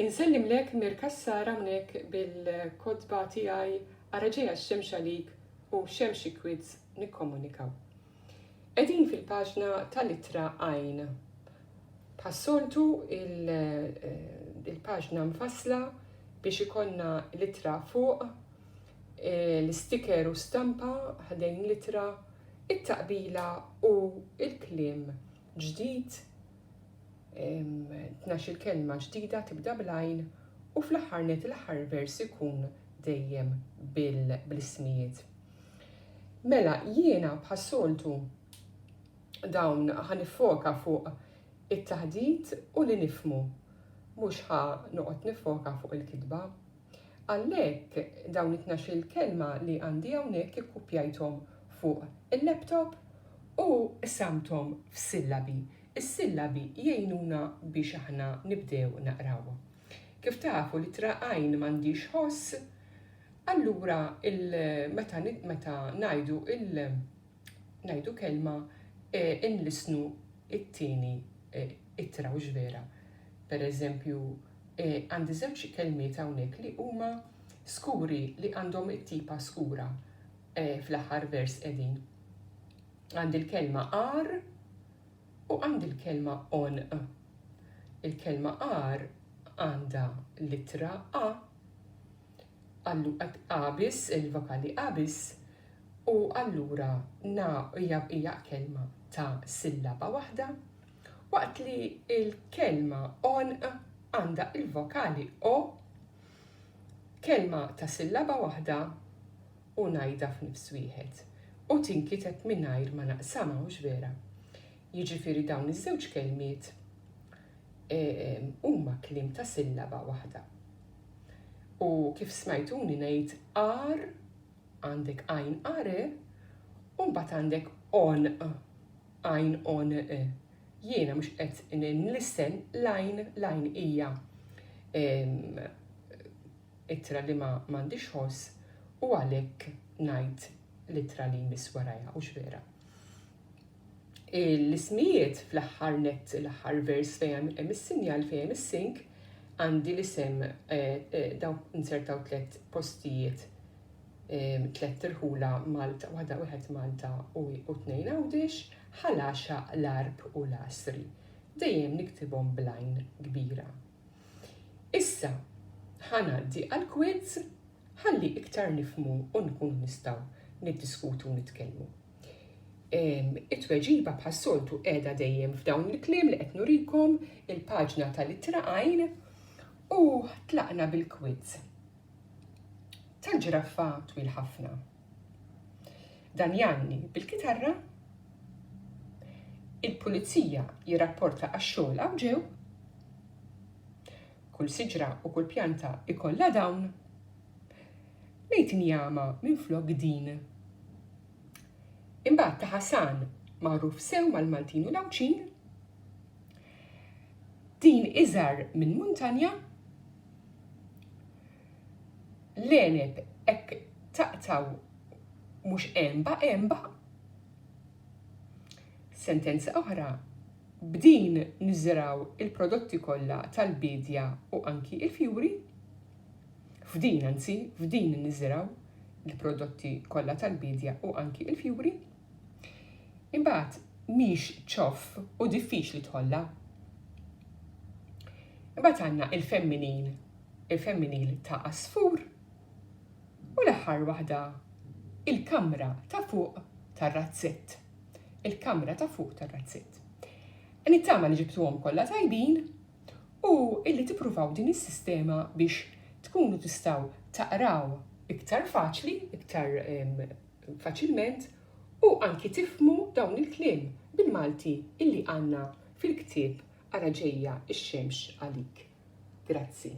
Insellim lek Mirkassara hawnhekk bil-kodba tiegħi Araġeja x-xemx għalik u xemxi kwids nikkomunikaw. Qegħdin fil-paġna tal-ittra għajn. Bħas-soltu il-paġna mfassla biex ikollna l-ittra fuq, l-sticker u stampa ħdejn l-ittra, it-taqbila u il-kliem ġdid, 12 kelma ġdida tibda bl-għajn u fl-aħħar net l-aħħar vers ikun dejjem bil-ismijiet. Mela jiena bħas-soltu dawn ħanifoka fuq it-taħdid u li nifmu, mhux noqgħod nifoka fuq il-kitba. Għalhekk dawn it-12 kelma li għandi hawnhekk ikkupjajthom fuq il-laptop u samthom f'sillabi. Is-sillabi jgħinuna biex aħna nibdew naqrawha. Kif tafu li traqajn m'għandix ħoss, allura meta ngħidu kelma inlisnu it-tieni ittra u ġvera. Pereżempju, għandi żewġ kelmiet hawnhekk li huma skuri li għandhom it-tipa skura fl-aħħar vers qegħdin. Għandi l-kelma ar u għandi l-kelma on. Il-kelma ar għandha l-ittra a, abis, il-vokali abis, u allura hija kelma ta' sillaba waħda, waqt li il-kelma on għandha il-vokali o, kelma ta' sillaba waħda u ngħidha f'nifs wieħed. U tinkitet mingħajr ma naqsamha mhux vera. Jiġifieri dawn iż-żewġ kelmiet huma kliem ta' sillaba waħda. U kif smajtuni ngħid ar, għandek għajn are, u mbagħad għandek on, għajn on. Jiena mhux qed nlisten lajn hija ittra li m'għandix ħoss u għalhekk ngħid l-ittra li jmiss warajha u x'vera. L-ismijiet fl-aħħar net, l-aħħar vers fejn hemm is-sinjal fejn hemm is-sink, għandi l-isem daw insertaw 3 postijiet, 3 irħula Malta, wieħed Malta u 2 Għawdex, ħalaxa l-arb u l-asri. Dejjem niktibhom bl-għajn kbira. Issa ħanaddi għall-quiz ħalli iktar nifhmu u nkunu nistgħu niddiskutu u nitkellmu. It-tweġiba bħas-soltu qiegħda dejjem f'dawn il-kliem li qed nurikom il-paġna tal-ittra għajn u tlaqna bil-quiz. Tal-ġiraffa twil ħafna. Dan janni bil-kitarra, il-pulizija jirrapporta għax-xogħol hawn ġew, kull siġra u kull pjanta ikollha dawn, ngħid injama minflok din. Imbagħad ta' Ħasan magħruf sew mal-Maltin u l-Awċin, din iżgħar minn muntanja, l-għeneb hekk taqtaw mhux emba. Sentenza oħra, b'din niżraw il-prodotti kollha tal-bidja u anki il-fjuri. F'din niżraw il-prodotti kollha tal-bidja u anki il-fjuri. Imbagħad mhix ċoff u diffiċli tħollha. Imbagħad għandna il-femminil ta' asfur u l-aħħar waħda il-kamra ta' fuq tar-razzett. Il-kamra ta' fuq tar-razzett. Nittama li ġibtuhom kollha tajbin u illi tippruvaw din is-sistema biex tkunu tistgħu taqraw iktar faċli, iktar faċilment, u anki tifhmu dawn il-kliem bil-Malti illi għandna fil-ktieb Araġeja x-xemx għalik. Grazzi.